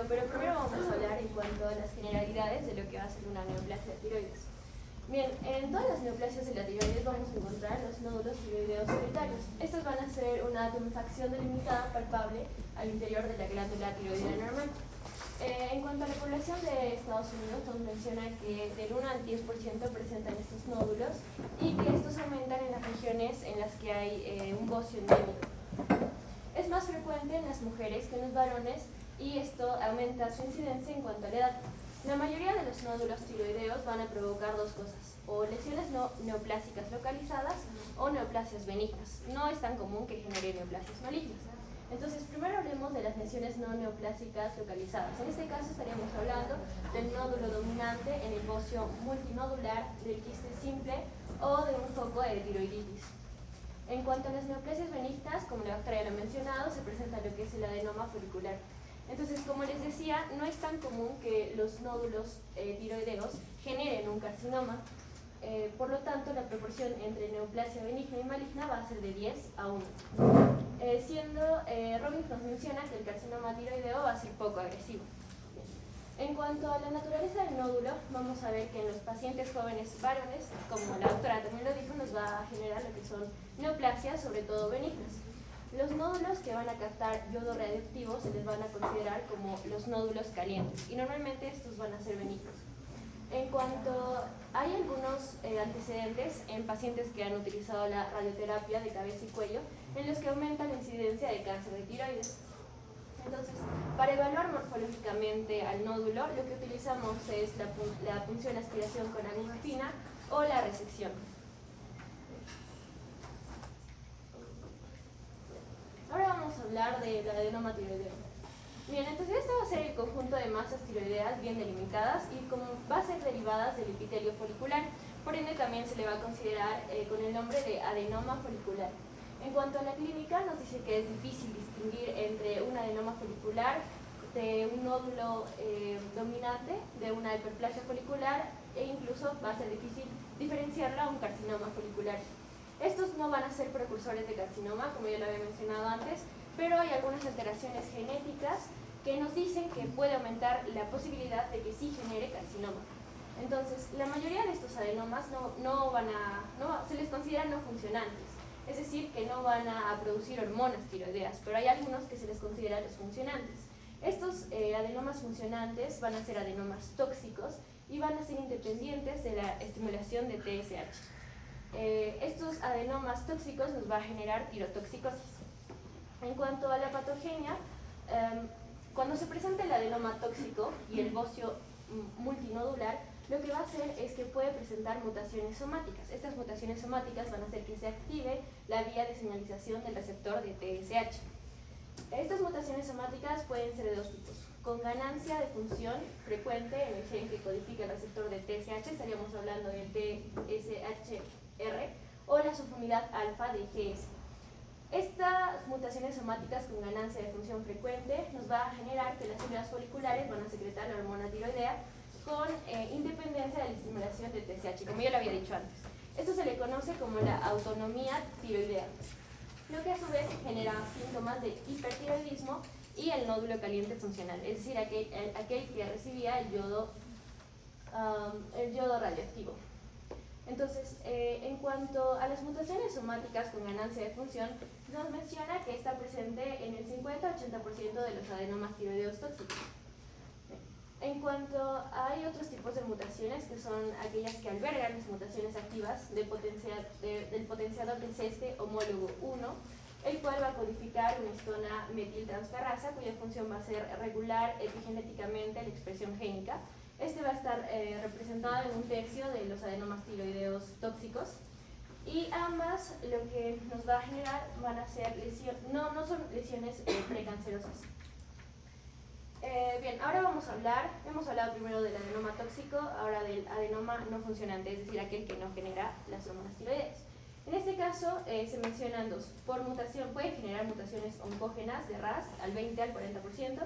pero primero vamos a hablar en cuanto a las generalidades de lo que va a ser una neoplasia de tiroides. Bien, en todas las neoplasias de la tiroides vamos a encontrar los nódulos tiroideos solitarios. Estos van a ser una tumefacción delimitada palpable al interior de la glándula tiroidea normal. En cuanto a la población de Estados Unidos, nos menciona que del 1 al 10% presentan estos nódulos y que estos aumentan en las regiones en las que hay un bocio endémico. Es más frecuente en las mujeres que en los varones y esto aumenta su incidencia en cuanto a la edad. La mayoría de los nódulos tiroideos van a provocar dos cosas, o lesiones neoplásicas localizadas o neoplasias benignas. No es tan común que genere neoplasias malignas. Entonces, primero hablemos de las lesiones no neoplásicas localizadas. En este caso estaríamos hablando del nódulo dominante en el bocio multinodular, del quiste simple o de un foco de tiroiditis. En cuanto a las neoplasias benignas, como la doctora ya lo ha mencionado, se presenta lo que es el adenoma folicular. Entonces, como les decía, no es tan común que los nódulos tiroideos generen un carcinoma. Por lo tanto, la proporción entre neoplasia benigna y maligna va a ser de 10 a 1. Robbins nos menciona que el carcinoma tiroideo va a ser poco agresivo. En cuanto a la naturaleza del nódulo, vamos a ver que en los pacientes jóvenes varones, como la doctora también lo dijo, nos va a generar lo que son neoplasias, sobre todo benignas. Los nódulos que van a captar yodo radioactivo se les van a considerar como los nódulos calientes y normalmente estos van a ser benignos. En cuanto hay algunos antecedentes en pacientes que han utilizado la radioterapia de cabeza y cuello en los que aumenta la incidencia de cáncer de tiroides. Entonces, para evaluar morfológicamente al nódulo, lo que utilizamos es la punción aspiración con aguja fina o la resección. Ahora vamos a hablar del adenoma tiroideo. Bien, entonces esto va a ser el conjunto de masas tiroideas bien delimitadas y como va a ser derivadas del epitelio folicular, por ende también se le va a considerar con el nombre de adenoma folicular. En cuanto a la clínica, nos dice que es difícil distinguir entre un adenoma folicular de un nódulo dominante, de una hiperplasia folicular e incluso va a ser difícil diferenciarla a un carcinoma folicular. Estos no van a ser precursores de carcinoma, como ya lo había mencionado antes, pero hay algunas alteraciones genéticas que nos dicen que puede aumentar la posibilidad de que sí genere carcinoma. Entonces, la mayoría de estos adenomas se les considera no funcionantes, es decir, que no van a producir hormonas tiroideas, pero hay algunos que se les considera los funcionantes. Estos adenomas funcionantes van a ser adenomas tóxicos y van a ser independientes de la estimulación de TSH. Estos adenomas tóxicos nos va a generar tirotoxicosis. En cuanto a la patogenia, cuando se presenta el adenoma tóxico y el bocio multinodular, lo que va a hacer es que puede presentar mutaciones somáticas. Estas mutaciones somáticas van a hacer que se active la vía de señalización del receptor de TSH. Estas mutaciones somáticas pueden ser de dos tipos. Con ganancia de función frecuente en el gen que codifica el receptor de TSH, estaríamos hablando del TSHR, o la subunidad alfa de GS. Estas mutaciones somáticas con ganancia de función frecuente nos va a generar que las células foliculares van a secretar la hormona tiroidea con independencia de la estimulación de TSH, como ya lo había dicho antes. Esto se le conoce como la autonomía tiroidea, lo que a su vez genera síntomas de hipertiroidismo y el nódulo caliente funcional, es decir, aquel que recibía el yodo radioactivo. Entonces, en cuanto a las mutaciones somáticas con ganancia de función, nos menciona que está presente en el 50-80% de los adenomas tiroideos tóxicos. En cuanto hay otros tipos de mutaciones, que son aquellas que albergan las mutaciones activas del potenciador de ceste homólogo 1, el cual va a codificar una histona metiltransferasa, cuya función va a ser regular epigenéticamente la expresión génica. Este va a estar representado en un tercio de los adenomas tiroideos tóxicos y ambas lo que nos va a generar van a ser lesiones, no son lesiones precancerosas. Bien, ahora hemos hablado primero del adenoma tóxico, ahora del adenoma no funcionante, es decir, aquel que no genera las hormonas tiroideas. En este caso se mencionan dos. Por mutación pueden generar mutaciones oncógenas de RAS al 20 al 40%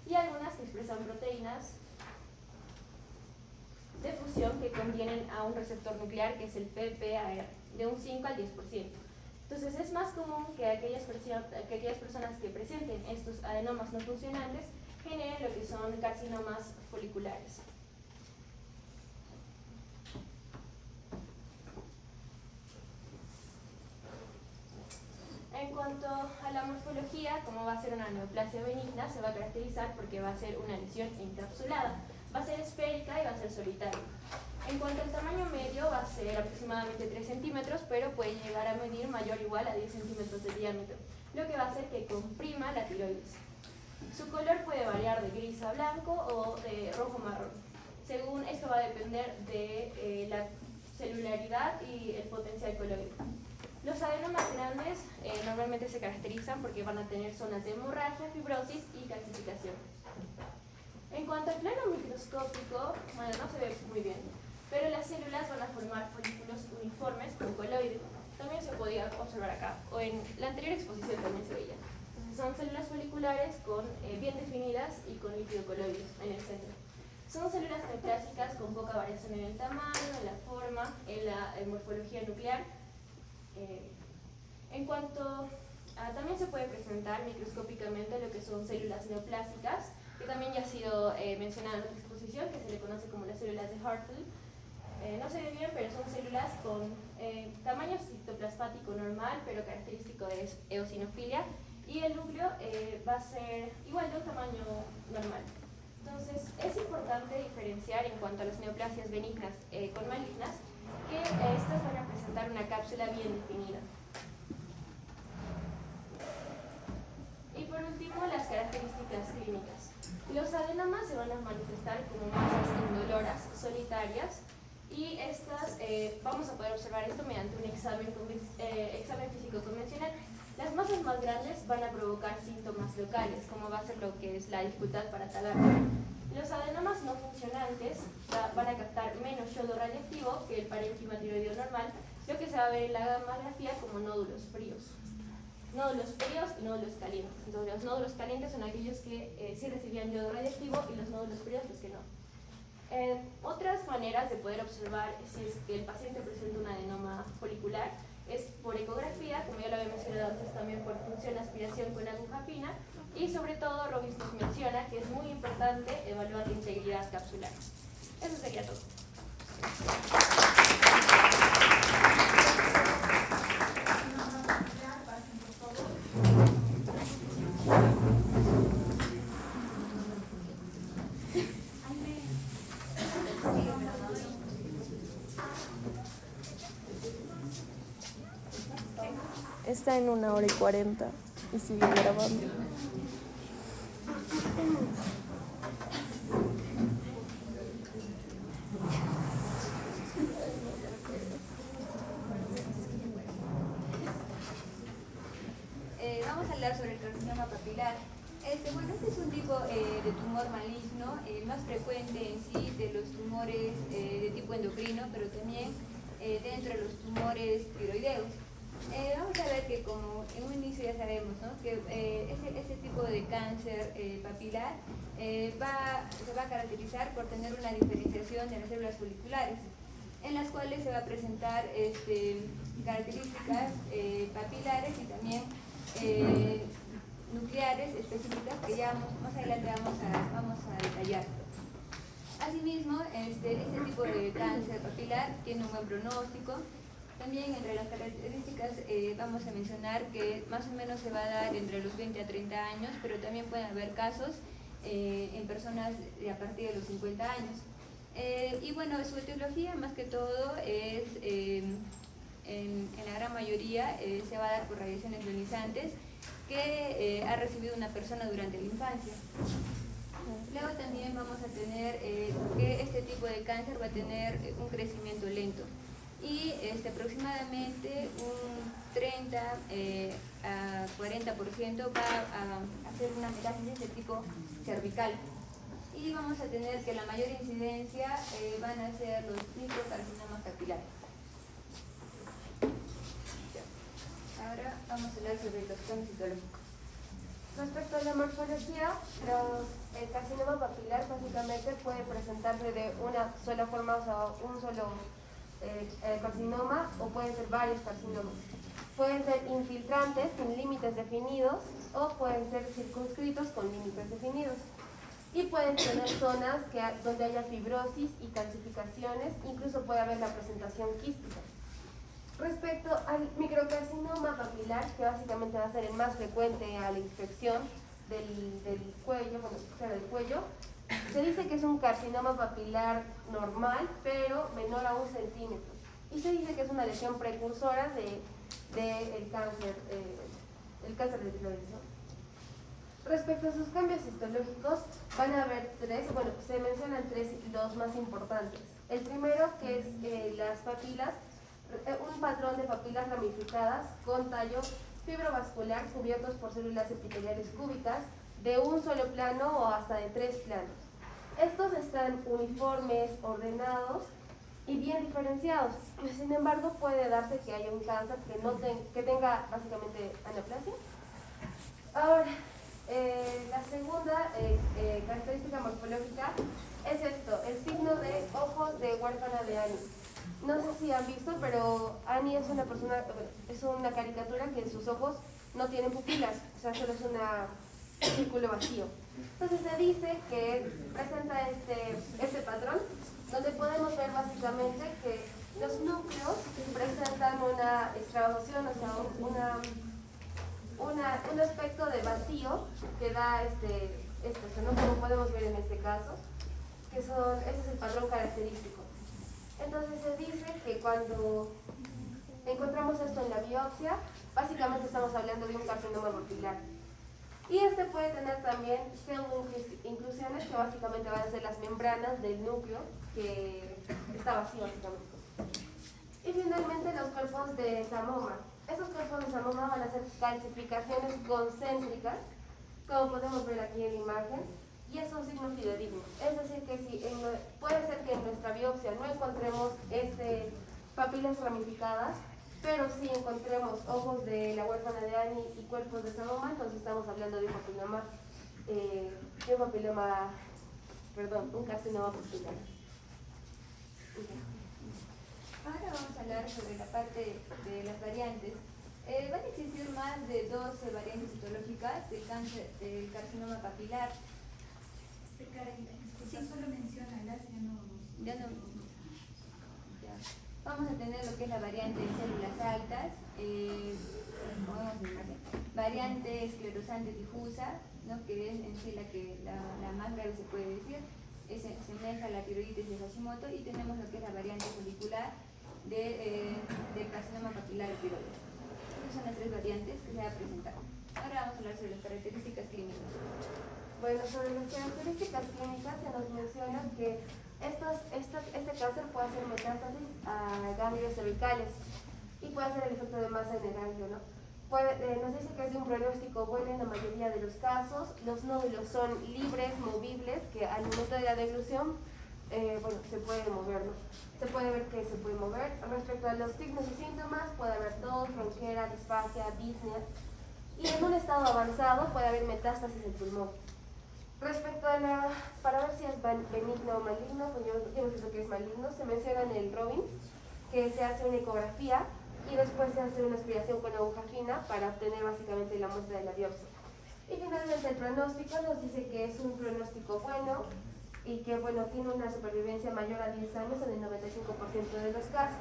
y algunas que expresan proteínas de fusión que contienen a un receptor nuclear que es el PPAR, de un 5 al 10%. Entonces es más común que aquellas personas que presenten estos adenomas no funcionantes generen lo que son carcinomas foliculares. En cuanto a la morfología, como va a ser una neoplasia benigna, se va a caracterizar porque va a ser una lesión encapsulada. Va a ser esférica y va a ser solitaria. En cuanto al tamaño medio, va a ser aproximadamente 3 centímetros, pero puede llegar a medir mayor o igual a 10 centímetros de diámetro, lo que va a hacer que comprima la tiroides. Su color puede variar de gris a blanco o de rojo a marrón. Según esto va a depender de la celularidad y el potencial coloide. Los adenomas grandes normalmente se caracterizan porque van a tener zonas de hemorragia, fibrosis y calcificación. En cuanto al plano microscópico, bueno, no se ve muy bien, pero las células van a formar folículos uniformes con coloide. También se podía observar acá, o en la anterior exposición también se veía. Son células foliculares bien definidas y con líquido coloide en el centro. Son células neoplásicas con poca variación en el tamaño, en la forma, en la morfología nuclear. En cuanto también se puede presentar microscópicamente lo que son células neoplásicas, que también ya ha sido mencionada en otra exposición, que se le conoce como las células de Hartle. No se ve bien, pero son células con tamaño citoplasmático normal, pero característico de eosinofilia, y el núcleo va a ser igual de un tamaño normal. Entonces, es importante diferenciar en cuanto a las neoplasias benignas con malignas, que estas van a presentar una cápsula bien definida. Y por último, las características clínicas. Los adenomas se van a manifestar como masas indoloras, solitarias, y estas vamos a poder observar esto mediante un examen físico convencional. Las masas más grandes van a provocar síntomas locales, como va a ser lo que es la dificultad para tragar. Los adenomas no funcionantes van a captar menos yodo radiactivo que el parénquima tiroideo normal, lo que se va a ver en la gammagrafía como nódulos fríos. Nódulos fríos y nódulos calientes. Entonces, los nódulos calientes son aquellos que sí recibían yodo radiactivo y los nódulos fríos los que no. Otras maneras de poder observar si es que el paciente presenta un adenoma folicular es por ecografía, como ya lo había mencionado antes, también por punción aspiración con aguja fina, y sobre todo Robins nos menciona que es muy importante evaluar la integridad capsular. Eso sería todo. Está en 1h40 y sigue grabando. Vamos a hablar sobre el carcinoma papilar. Bueno, este es un tipo de tumor maligno, el más frecuente en sí de los tumores de tipo endocrino, pero también dentro de los tumores tiroideos. Vamos a ver que, como en un inicio ya sabemos, ¿no?, que este tipo de cáncer papilar se va a caracterizar por tener una diferenciación de las células foliculares, en las cuales se va a presentar características papilares y también nucleares específicas que ya más adelante vamos a detallar. Asimismo, este tipo de cáncer papilar tiene un buen pronóstico. También entre las características vamos a mencionar que más o menos se va a dar entre los 20 a 30 años, pero también pueden haber casos en personas a partir de los 50 años. Y bueno, su etiología más que todo es, en la gran mayoría, se va a dar por radiaciones ionizantes que ha recibido una persona durante la infancia. Luego también vamos a tener que este tipo de cáncer va a tener un crecimiento lento y aproximadamente un 30 a 40% va a hacer una metástasis de tipo cervical. Y vamos a tener que la mayor incidencia van a ser los microcarcinomas papilares. Ahora vamos a hablar sobre los cambios citológicos. Respecto a la morfología, el carcinoma papilar básicamente puede presentarse de una sola forma, o sea, un solo carcinoma, o pueden ser varios carcinomas. Pueden ser infiltrantes sin límites definidos o pueden ser circunscritos con límites definidos. y pueden tener zonas donde haya fibrosis y calcificaciones, incluso puede haber la presentación quística. Respecto al microcarcinoma papilar, que básicamente va a ser el más frecuente a la infección del cuello, del cuello, se dice que es un carcinoma papilar normal, pero menor a 1 centímetro. Y se dice que es una lesión precursora del cáncer, el cáncer de tiroides, ¿no? Respecto a sus cambios histológicos, van a haber tres, se mencionan tres, los más importantes. El primero, que es las papilas, un patrón de papilas ramificadas con tallo fibrovascular cubiertos por células epiteliales cúbicas de un solo plano o hasta de 3 planos. Estos están uniformes, ordenados y bien diferenciados. Sin embargo, puede darse que haya un cáncer que tenga básicamente anaplasia. Ahora, la segunda característica morfológica es esto, el signo de ojos de huérfana de Annie. No sé si han visto, pero Annie es una caricatura que en sus ojos no tienen pupilas, o sea, solo es un círculo vacío. Entonces se dice que presenta este patrón, donde podemos ver básicamente que los núcleos presentan una extravasación, o sea, un aspecto de vacío que da ¿no? Como podemos ver en este caso, ese es el patrón característico. Entonces se dice que cuando encontramos esto en la biopsia, básicamente estamos hablando de un carcinoma papilar. Y puede tener también pseudoinclusiones, que básicamente van a ser las membranas del núcleo, que está vacío básicamente. Y finalmente los cuerpos de Samoma. Esos cuerpos de Samoma van a ser calcificaciones concéntricas, como podemos ver aquí en la imagen, y es un signo fidedigno. Es decir, que puede ser que en nuestra biopsia no encontremos papilas ramificadas, pero si encontremos ojos de la huérfana de Annie y cuerpos de Samoma, entonces estamos hablando de un carcinoma papilar. Ahora vamos a hablar sobre la parte de las variantes. Van a existir más de 12 variantes histológicas del carcinoma papilar. Sí, solo menciónalas, ya no. Vamos a tener lo que es la variante de células altas, variante esclerosante difusa, ¿no? Que es en sí la más grave, se puede decir, se asemeja a la tiroiditis de Hashimoto, y tenemos lo que es la variante folicular del carcinoma papilar de tiroides. Estas son las tres variantes que se van a presentar. Ahora vamos a hablar sobre las características clínicas. Bueno, sobre las características clínicas se nos menciona que este cáncer puede hacer metástasis a ganglios cervicales y puede hacer el efecto de masa en el ganglio, ¿no? Nos dice que es de un pronóstico bueno en la mayoría de los casos. Los nódulos son libres, movibles, que al momento de la deglución se pueden mover, ¿no? Se puede ver que se puede mover. Respecto a los signos y síntomas, puede haber tos, ronquera, disfagia, disnea, y en un estado avanzado puede haber metástasis en pulmón. Respecto a para ver si es benigno o maligno, pues yo no sé lo que es maligno, se menciona en el Robbins que se hace una ecografía y después se hace una aspiración con aguja fina para obtener básicamente la muestra de la biopsia. Y finalmente el pronóstico nos dice que es un pronóstico bueno y que tiene una supervivencia mayor a 10 años en el 95% de los casos.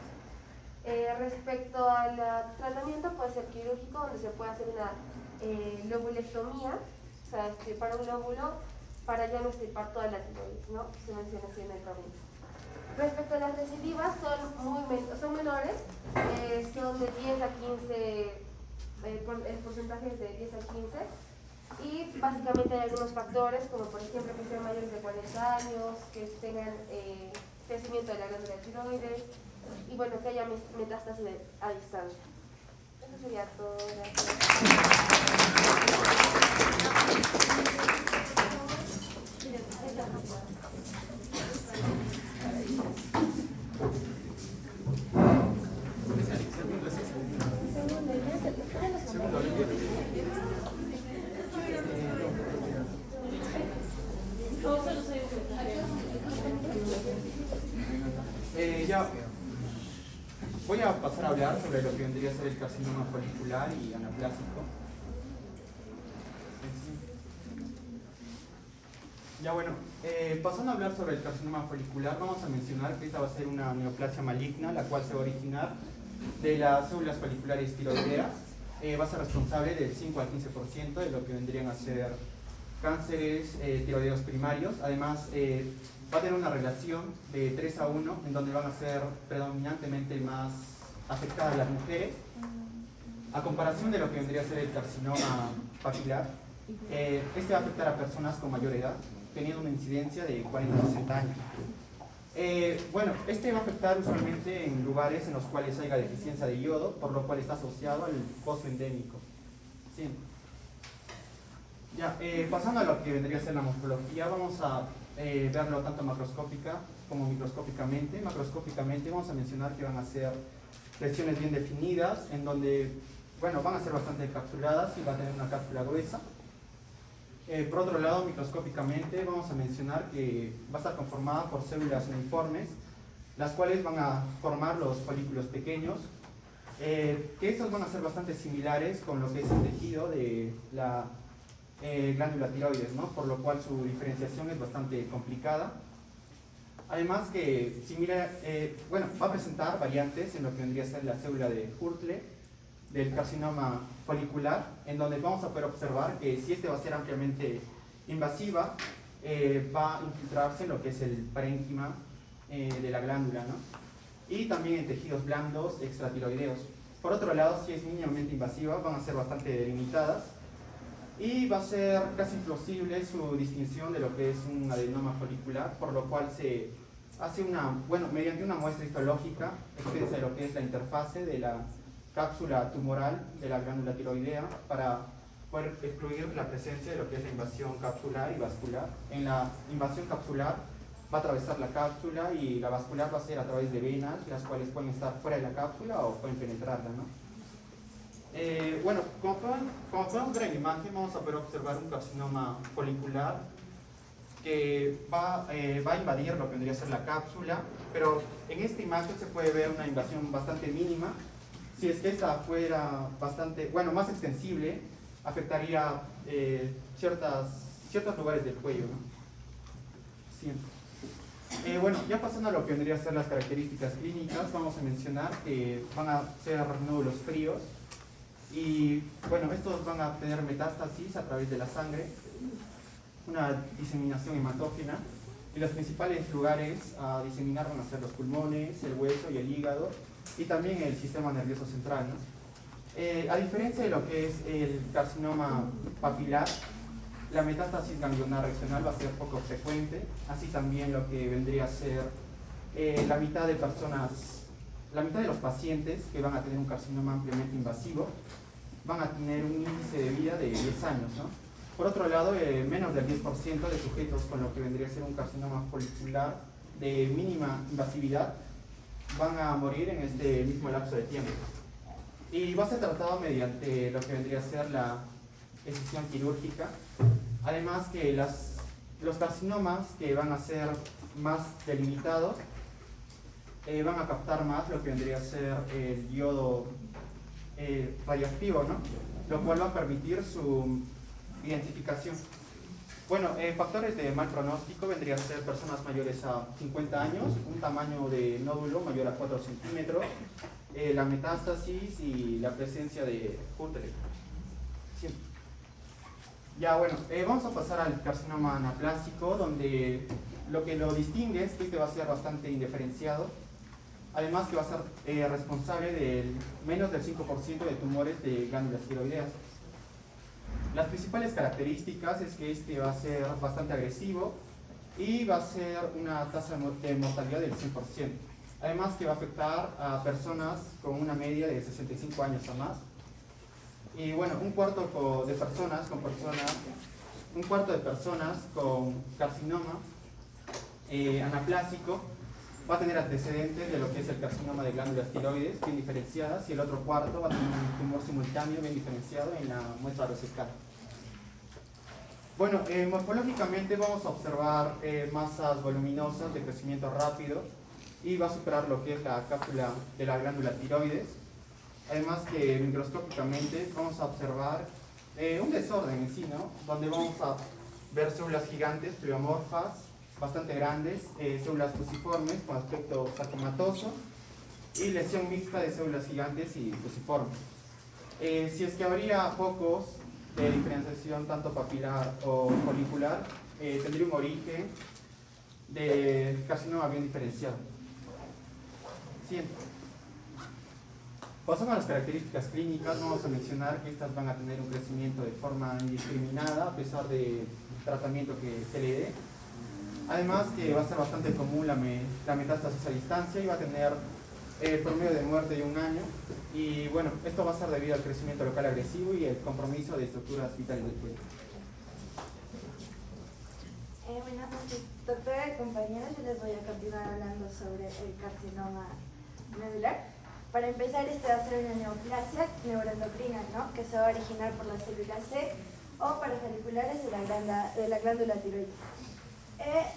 Respecto al tratamiento, puede ser quirúrgico, donde se puede hacer una lobulectomía, o sea, extirpar un lóbulo para ya no extirpar toda la tiroides, ¿no? Se menciona así en el tratamiento. Respecto a las recidivas, son menores, son de 10 a 15, el porcentaje es de 10 a 15, y básicamente hay algunos factores, como por ejemplo que sean mayores de 40 años, que tengan crecimiento de la glándula tiroides, y que haya metástasis a distancia. Eso sería todo. Voy a pasar a hablar sobre lo que vendría a ser el carcinoma folicular y anaplásico. Ya bueno, pasando a hablar sobre el carcinoma folicular, vamos a mencionar que esta va a ser una neoplasia maligna, la cual se va a originar de las células foliculares tiroideas. Va a ser responsable del 5 al 15% de lo que vendrían a ser cánceres tiroideos primarios. Además, va a tener una relación de 3 a 1, en donde van a ser predominantemente más afectadas las mujeres, a comparación de lo que vendría a ser el carcinoma papilar. Este va a afectar a personas con mayor edad, teniendo una incidencia de 40 a 60 años. Bueno, este va a afectar usualmente en lugares en los cuales haya deficiencia de yodo, por lo cual está asociado al pozo endémico. Sí. Ya, pasando a lo que vendría a ser la morfología, vamos a verlo tanto macroscópica como microscópicamente. Macroscópicamente vamos a mencionar que van a ser lesiones bien definidas, en donde, bueno, van a ser bastante encapsuladas y va a tener una cápsula gruesa. Por otro lado, microscópicamente vamos a mencionar que va a estar conformada por células uniformes, las cuales van a formar los folículos pequeños, que estos van a ser bastante similares con lo que es el tejido de la glándula tiroides, ¿no? Por lo cual su diferenciación es bastante complicada. Además que bueno, va a presentar variantes en lo que vendría a ser la célula de Hurtle, del carcinoma folicular, en donde vamos a poder observar que si este va a ser ampliamente invasiva, va a infiltrarse en lo que es el parénquima de la glándula, ¿no? Y también en tejidos blandos extratiroideos. Por otro lado, si es mínimamente invasiva, van a ser bastante delimitadas y va a ser casi imposible su distinción de lo que es un adenoma folicular, por lo cual se hace mediante una muestra histológica extensa de lo que es la interfase de la cápsula tumoral de la glándula tiroidea para poder excluir la presencia de lo que es la invasión capsular y vascular. En la invasión capsular va a atravesar la cápsula y la vascular va a ser a través de venas, las cuales pueden estar fuera de la cápsula o pueden penetrarla, ¿no? Bueno, como podemos ver en la imagen, vamos a poder observar un carcinoma folicular que va a invadir lo que vendría a ser la cápsula, pero en esta imagen se puede ver una invasión bastante mínima. Si es que esta fuera bastante, más extensible, afectaría ciertos lugares del cuello, ¿no? Sí. Bueno, ya pasando a lo que vendría a ser las características clínicas, vamos a mencionar que van a ser nódulos fríos y, bueno, estos van a tener metástasis a través de la sangre, una diseminación hematógena, y los principales lugares a diseminar van a ser los pulmones, el hueso y el hígado, y también el sistema nervioso central, ¿no? A diferencia de lo que es el carcinoma papilar, la metástasis ganglionar regional va a ser poco frecuente, así también lo que vendría a ser la mitad de los pacientes que van a tener un carcinoma ampliamente invasivo van a tener un índice de vida de 10 años, ¿no? Por otro lado, menos del 10% de sujetos con lo que vendría a ser un carcinoma folicular de mínima invasividad van a morir en este mismo lapso de tiempo. Y va a ser tratado mediante lo que vendría a ser la excisión quirúrgica. Además que los carcinomas que van a ser más delimitados van a captar más lo que vendría a ser el yodo radioactivo, ¿no? Lo cual va a permitir su identificación. Bueno, factores de mal pronóstico vendrían a ser personas mayores a 50 años, un tamaño de nódulo mayor a 4 centímetros, la metástasis y la presencia de Hurtle. Sí. Ya, bueno, vamos a pasar al carcinoma anaplásico, donde lo que lo distingue es que este va a ser bastante indiferenciado, además que va a ser responsable del menos del 5% de tumores de glándulas tiroideas. Las principales características es que este va a ser bastante agresivo y va a ser una tasa de mortalidad del 100%. Además que va a afectar a personas con una media de 65 años o más. Y bueno, un cuarto de personas con carcinoma anaplásico va a tener antecedentes de lo que es el carcinoma de glándulas tiroides bien diferenciadas, y el otro cuarto va a tener un tumor simultáneo bien diferenciado en la muestra resecada. Bueno, morfológicamente vamos a observar masas voluminosas de crecimiento rápido y va a superar lo que es la cápsula de la glándula tiroides. Además que microscópicamente vamos a observar un desorden en sí, ¿no? Donde vamos a ver células gigantes, pleomorfas, bastante grandes, células fusiformes con aspecto sarcomatoso y lesión mixta de células gigantes y fusiformes. Si es que habría focos de diferenciación tanto papilar o folicular, tendría un origen de carcinoma bien diferenciado. Siguiente. Pasando a las características clínicas, vamos a mencionar que estas van a tener un crecimiento de forma indiscriminada a pesar del tratamiento que se le dé. Además que va a ser bastante común la metástasis a distancia y va a tener promedio de muerte de 1 año. Y bueno, esto va a ser debido al crecimiento local agresivo y el compromiso de estructuras vitales del cuello. Buenas noches, doctora y compañeros. Yo les voy a continuar hablando sobre el carcinoma medular. Para empezar, este va a ser una neoplasia neuroendocrina, ¿no?, que se va a originar por las células C o parafoliculares de la glándula tiroides.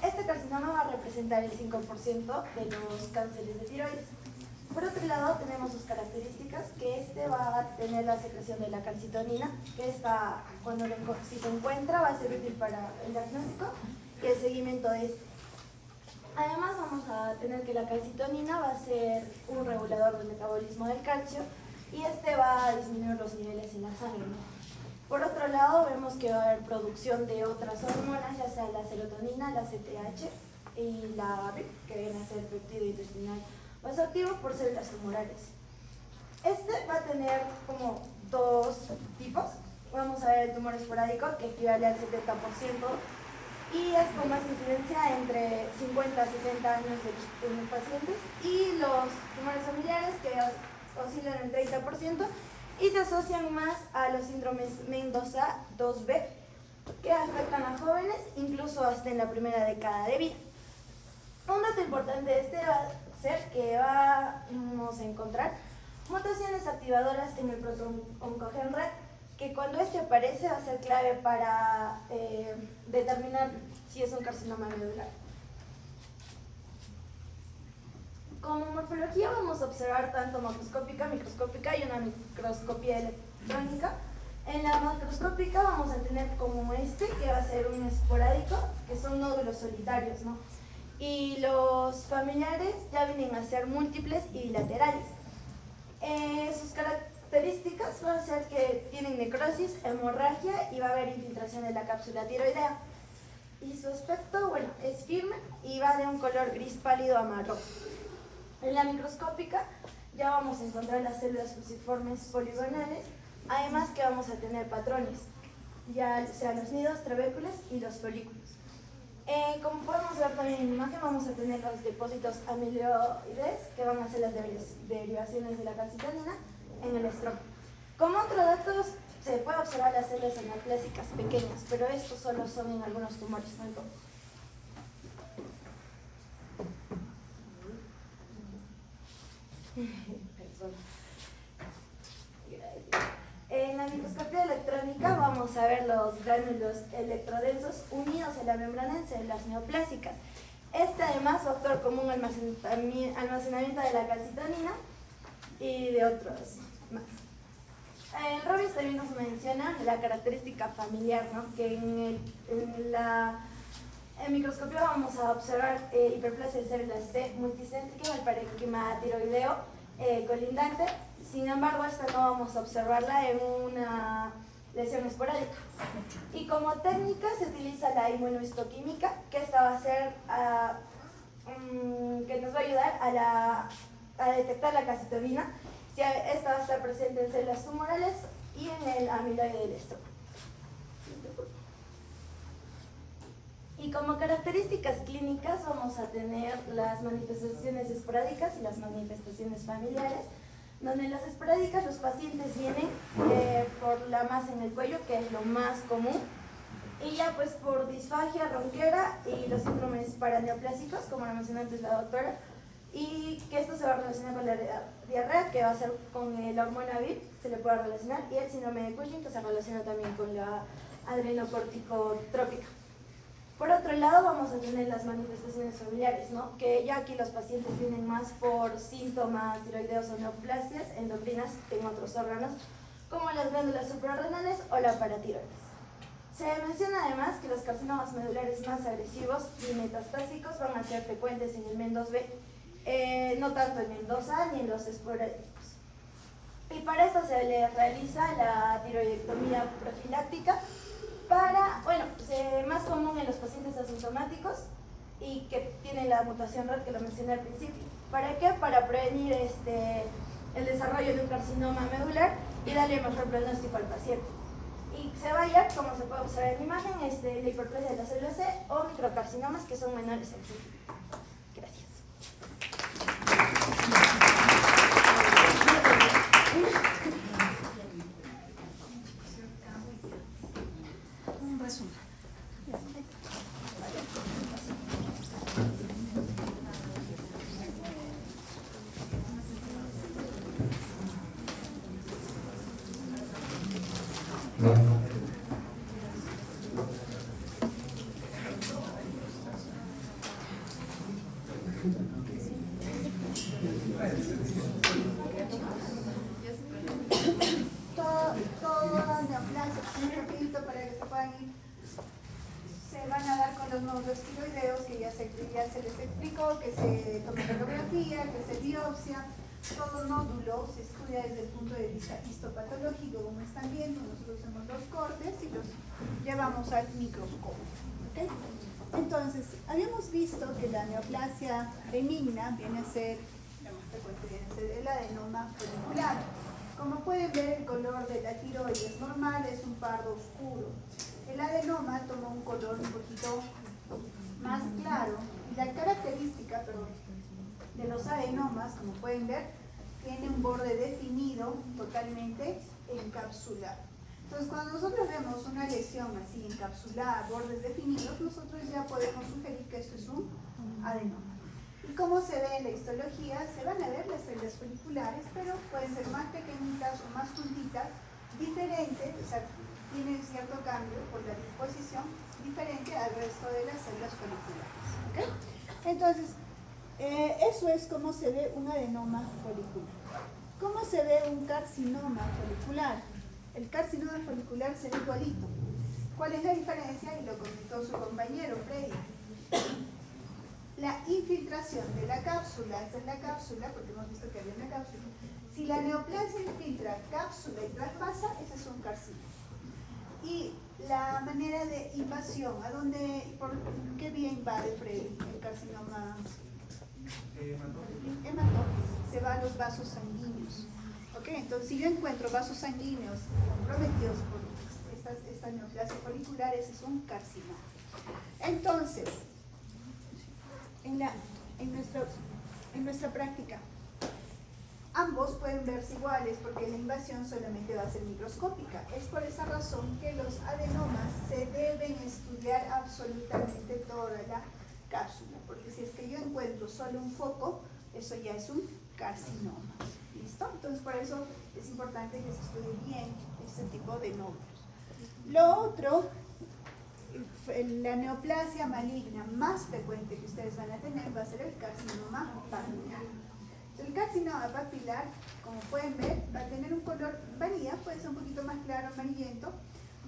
Este carcinoma va a representar el 5% de los cánceres de tiroides. Por otro lado, tenemos sus características, que este va a tener la secreción de la calcitonina, que esta, si se encuentra, va a ser útil para el diagnóstico y el seguimiento de este. Además, vamos a tener que la calcitonina va a ser un regulador del metabolismo del calcio y este va a disminuir los niveles en la sangre, ¿no? Por otro lado, vemos que va a haber producción de otras hormonas, ya sea la serotonina, la CTH y la RIP, que viene a ser péptido intestinal vasoactivo por células tumorales. Este va a tener como 2 tipos. Vamos a ver el tumor esporádico, que equivale al 70%, y es con más incidencia entre 50 a 60 años de los pacientes, y los tumores familiares, que oscilan en 30%, y se asocian más a los síndromes Mendoza 2B, que afectan a jóvenes, incluso hasta en la primera década de vida. Un dato importante de este va a ser que vamos a encontrar mutaciones activadoras en el proto-oncogen RET, que cuando este aparece va a ser clave para determinar si es un carcinoma medular. Como morfología vamos a observar tanto macroscópica, microscópica y una microscopía electrónica. En la macroscópica vamos a tener como este, que va a ser un esporádico, que son nódulos solitarios, ¿no? Y los familiares ya vienen a ser múltiples y bilaterales. Sus características van a ser que tienen necrosis, hemorragia y va a haber infiltración de la cápsula tiroidea. Y su aspecto, bueno, es firme y va de un color gris pálido a marrón. En la microscópica ya vamos a encontrar las células fusiformes poligonales, además que vamos a tener patrones, ya sean los nidos, trabéculos y los folículos. Como podemos ver también en la imagen, vamos a tener los depósitos amiloides, que van a ser las derivaciones de la calcitonina en el estroma. Como otro dato, se puede observar las células anaplásicas pequeñas, pero estos solo son en algunos tumores, no en todos. En la microscopía electrónica vamos a ver los gránulos electrodensos unidos en la membrana en células neoplásicas. Este además va a actuar como un almacenamiento de la calcitonina y de otros más. En Robbins también nos menciona la característica familiar, ¿no?, que en microscopía vamos a observar hiperplasia de células C multicéntrica en el parénquima tiroideo colindante. Sin embargo, esta no vamos a observarla en una lesión esporádica. Y como técnica se utiliza la inmunohistoquímica, que esta va a ser que nos va a ayudar a detectar la calcitonina, si esta va a estar presente en células tumorales y en el amiloide del estómago. Y como características clínicas vamos a tener las manifestaciones esporádicas y las manifestaciones familiares, donde las esporádicas los pacientes vienen por la masa en el cuello, que es lo más común, y ya pues por disfagia, ronquera y los síndromes paraneoplásicos, como lo mencionó antes la doctora, y que esto se va a relacionar con la diarrea, que va a ser con la hormona VIP, se le puede relacionar, y el síndrome de Cushing, que se relaciona también con la adrenocorticotrópica. Por otro lado, vamos a tener las manifestaciones familiares, ¿no?, que ya aquí los pacientes vienen más por síntomas tiroideos o neoplasias endocrinas en otros órganos, como las glándulas suprarrenales o la paratiroides. Se menciona además que los carcinomas medulares más agresivos y metastásicos van a ser frecuentes en el MEN2B, no tanto en el 2A ni en los esporádicos. Y para esto se le realiza la tiroidectomía profiláctica más común en los pacientes asintomáticos y que tienen la mutación RAD que lo mencioné al principio. ¿Para qué? Para prevenir el desarrollo de un carcinoma medular y darle mejor pronóstico al paciente. Y se vaya, como se puede observar en la imagen, la hiperplasia de la célula C o microcarcinomas que son menores en sí. Gracias. Un resumen. Todas neoplasias, rapidito para que se puedan ir, se van a dar con los nódulos tiroideos que ya se les explicó, que se toma radiografía, que se biopsia. Todo nódulo se estudia desde el punto de vista histopatológico, como están viendo. Nosotros hacemos los cortes y los llevamos al microscopio. ¿Okay? Entonces, habíamos visto que la neoplasia benigna viene a ser, la más frecuente viene a ser el adenoma folicular. Como pueden ver, el color de la tiroides normal es un pardo oscuro. El adenoma toma un color un poquito más claro. Y la característica, de los adenomas, como pueden ver, tiene un borde definido, totalmente encapsulado. Entonces, cuando nosotros vemos una lesión así encapsulada, bordes definidos, nosotros ya podemos sugerir que esto es un adenoma. Y como se ve en la histología, se van a ver las células foliculares, pero pueden ser más pequeñitas o más juntitas, diferentes, o sea, tienen cierto cambio por la disposición, diferente al resto de las células foliculares. ¿Okay? Entonces, eso es como se ve un adenoma folicular. ¿Cómo se ve un carcinoma folicular? El carcinoma folicular se ve igualito. ¿Cuál es la diferencia? Y lo comentó su compañero Freddy. La infiltración de la cápsula, esta es la cápsula, porque hemos visto que había una cápsula. Si la neoplasia infiltra cápsula y traspasa, ese es un carcinoma. Y la manera de invasión, ¿por qué vía invade Freddy el carcinoma? Hematógeno. Se va a los vasos sanguíneos. ¿Ok? Entonces, si yo encuentro vasos sanguíneos comprometidos por esta neoplasia folicular, ese es un carcinoma. Entonces, en nuestra práctica, ambos pueden verse iguales porque la invasión solamente va a ser microscópica. Es por esa razón que los adenomas se deben estudiar absolutamente toda la cápsula, porque si es que yo encuentro solo un foco, eso ya es un carcinoma. ¿Listo? Entonces, por eso es importante que se estudie bien este tipo de nódulos. Lo otro, la neoplasia maligna más frecuente que ustedes van a tener va a ser el carcinoma papilar. El carcinoma papilar, como pueden ver, va a tener un color, varía, puede ser un poquito más claro, amarillento.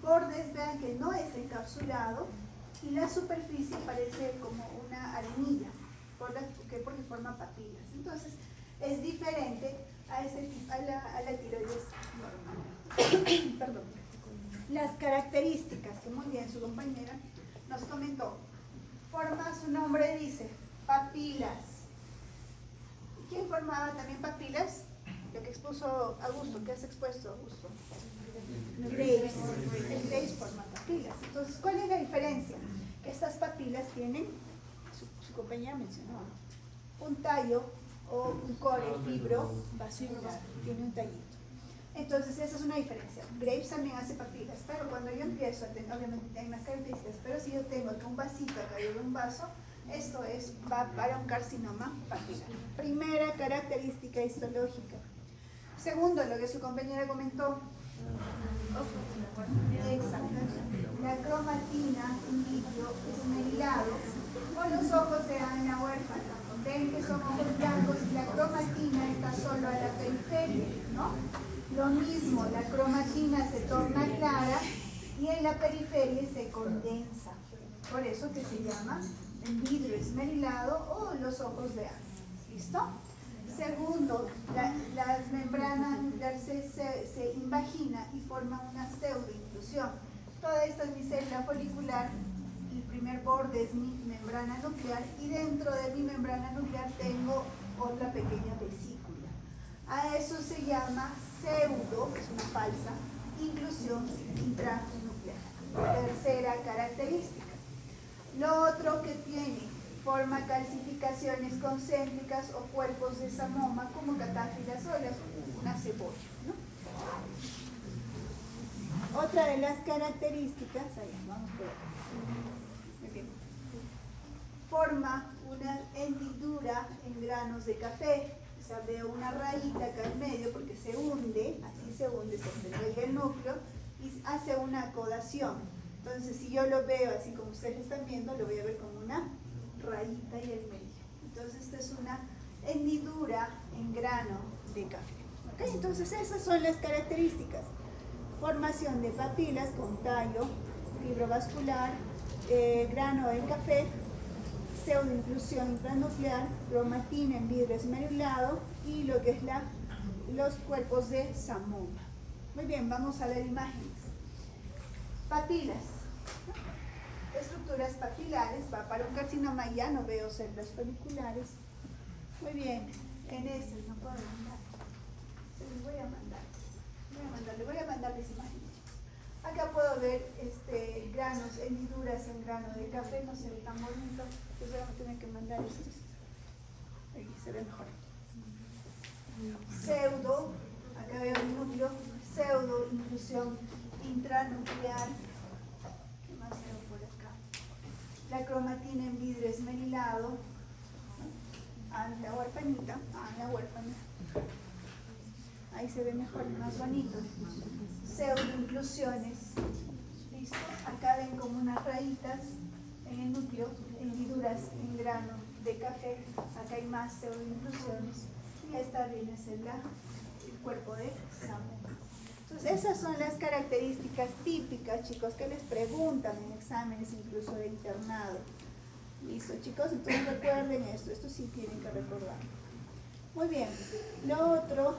Bordes, vean que no es encapsulado y la superficie parece como una arenilla, porque forma papilas. Entonces, es diferente a la tiroides normal. Perdón. Las características que muy bien su compañera nos comentó. Forma, su nombre dice, papilas. ¿Quién formaba también papilas? Lo que expuso Augusto. ¿Qué has expuesto, Augusto? Graves. El Graves forma papilas. Entonces, ¿cuál es la diferencia? Que estas papilas tienen, su compañera mencionó, un tallo o un core fibro vascular, tiene un tallito. Entonces, esa es una diferencia. Graves también hace papilas, pero cuando yo empiezo a tener, obviamente hay más características, pero si yo tengo que un vasito cayó de un vaso, esto va para un carcinoma papilar. Primera característica histológica. Segundo, lo que su compañera comentó. Exacto. La cromatina in vitro esmerilado con los ojos de Ana huérfana. Ven que son ojos blancos y la cromatina está solo a la periferia, ¿no? Lo mismo, la cromatina se torna clara y en la periferia se condensa. Por eso que se llama vidrio esmerilado o los ojos de Andes. ¿Listo? Segundo, la membrana nuclear se invagina y forma una pseudoinclusión. Toda esta es mi célula folicular, el primer borde es mi membrana nuclear y dentro de mi membrana nuclear tengo otra pequeña vesícula. A eso se llama pseudo, es una falsa, inclusión intranuclear. Tercera característica. Lo otro que tiene forma calcificaciones concéntricas o cuerpos de samoma como catáfilas solas, una cebolla, ¿no? Otra de las características, ahí vamos por ahí. Muy bien. Forma una hendidura en granos de café, o sea, veo una rayita acá en medio porque se hunde, así se hunde, se entrega el núcleo y hace una acodación. Entonces, si yo lo veo así como ustedes están viendo, lo voy a ver como una rayita y el medio. Entonces, esta es una hendidura en grano de café. ¿Okay? Entonces, esas son las características. Formación de papilas con tallo, fibrovascular, grano en café, pseudoinclusión intranuclear, cromatina en vidrio esmerilado y lo que es los cuerpos de samoma. Muy bien, vamos a ver imágenes. Papilas. Estructuras papilares, va para un carcinoma, ya no veo células foliculares. Muy bien, en este no puedo mandar. Se les voy a mandar. Le voy a mandar las imágenes. Acá puedo ver granos, hendiduras en grano de café, no se ve tan bonito, entonces vamos a tener que mandar estos. Ahí se ve mejor. Pseudo, acá veo el núcleo, pseudo inclusión intranuclear. ¿Qué más veo por acá? La cromatina en vidrio esmerilado. La huérfanita, la huérfana. Ahí se ve mejor, más bonito. Pseudoinclusiones. ¿Listo? Acá ven como unas rayitas en el núcleo, hendiduras en grano de café. Acá hay más pseudoinclusiones. Y esta viene a ser el cuerpo de samoma. Entonces, esas son las características típicas, chicos, que les preguntan en exámenes incluso de internado. ¿Listo, chicos? Entonces recuerden esto sí tienen que recordar. Muy bien. Lo otro,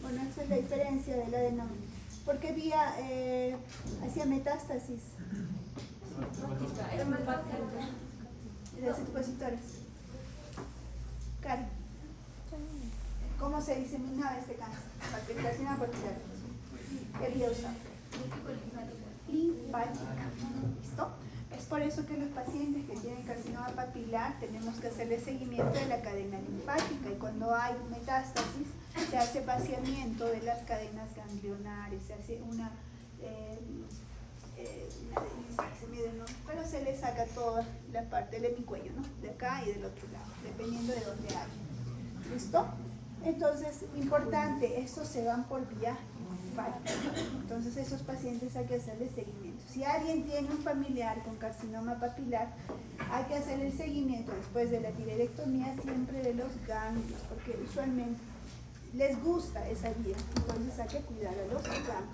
bueno, esa es la diferencia del adenoma. ¿Por qué vía hacía metástasis? De los expositores. Karen, ¿cómo se diseminaba este cáncer? Para que el carcinoma particular. ¿Qué vía usaba? Linfática. ¿Listo? Es por eso que los pacientes que tienen carcinoma papilar tenemos que hacerle seguimiento de la cadena linfática y cuando hay metástasis se hace vaciamiento de las cadenas ganglionares, se hace pero se le saca toda la parte del hemicuello, ¿no? De acá y del otro lado, dependiendo de dónde haya. ¿Listo? Entonces, importante, estos se van por vía linfática. Entonces, esos pacientes hay que hacerles seguimiento. Si alguien tiene un familiar con carcinoma papilar, hay que hacer el seguimiento después de la tiroidectomía siempre de los ganglios, porque usualmente les gusta esa vía, entonces hay que cuidar a los ganglios.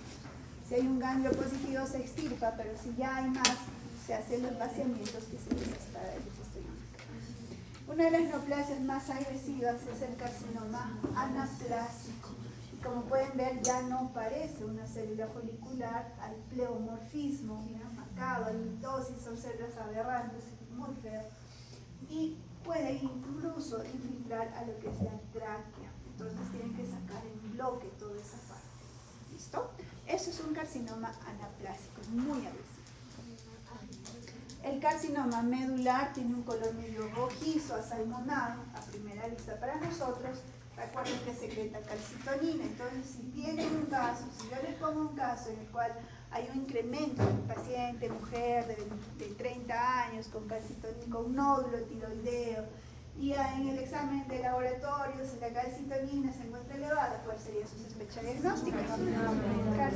Si hay un ganglio positivo se extirpa, pero si ya hay más, se hacen los vaciamientos que se les está diciendo. Una de las neoplasias más agresivas es el carcinoma anaplásico. Como pueden ver, ya no parece una célula folicular, hay pleomorfismo, bien marcado, hay mitosis, son células aberrantes, muy feo. Y puede incluso infiltrar a lo que es la tráquea. Entonces tienen que sacar en bloque toda esa parte. ¿Listo? Eso es un carcinoma anaplásico, muy agresivo. El carcinoma medular tiene un color medio rojizo, asalmonado, a primera vista para nosotros. Recuerden que secreta calcitonina, entonces si tienen un caso, si yo les pongo un caso en el cual hay un incremento de un paciente, mujer de 30 años con calcitonina, con un nódulo tiroideo, y en el examen de laboratorio, si la calcitonina se encuentra elevada, ¿cuál sería su sospecha diagnóstica? Carcinoma medular.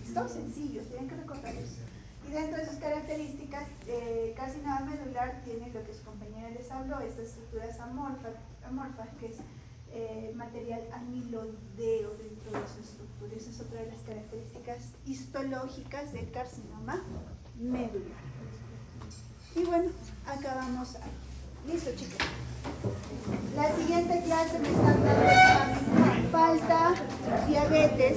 ¿Listo? Sencillo, tienen que recordar eso. Y dentro de sus características, carcinoma medular tiene lo que su compañera les habló, estas estructuras amorfas, que es material amiloideo dentro de su estructura. Esa es otra de las características histológicas del carcinoma medular. Y bueno, acabamos ahí. Listo, chicos. La siguiente clase me están dando examen. Falta diabetes.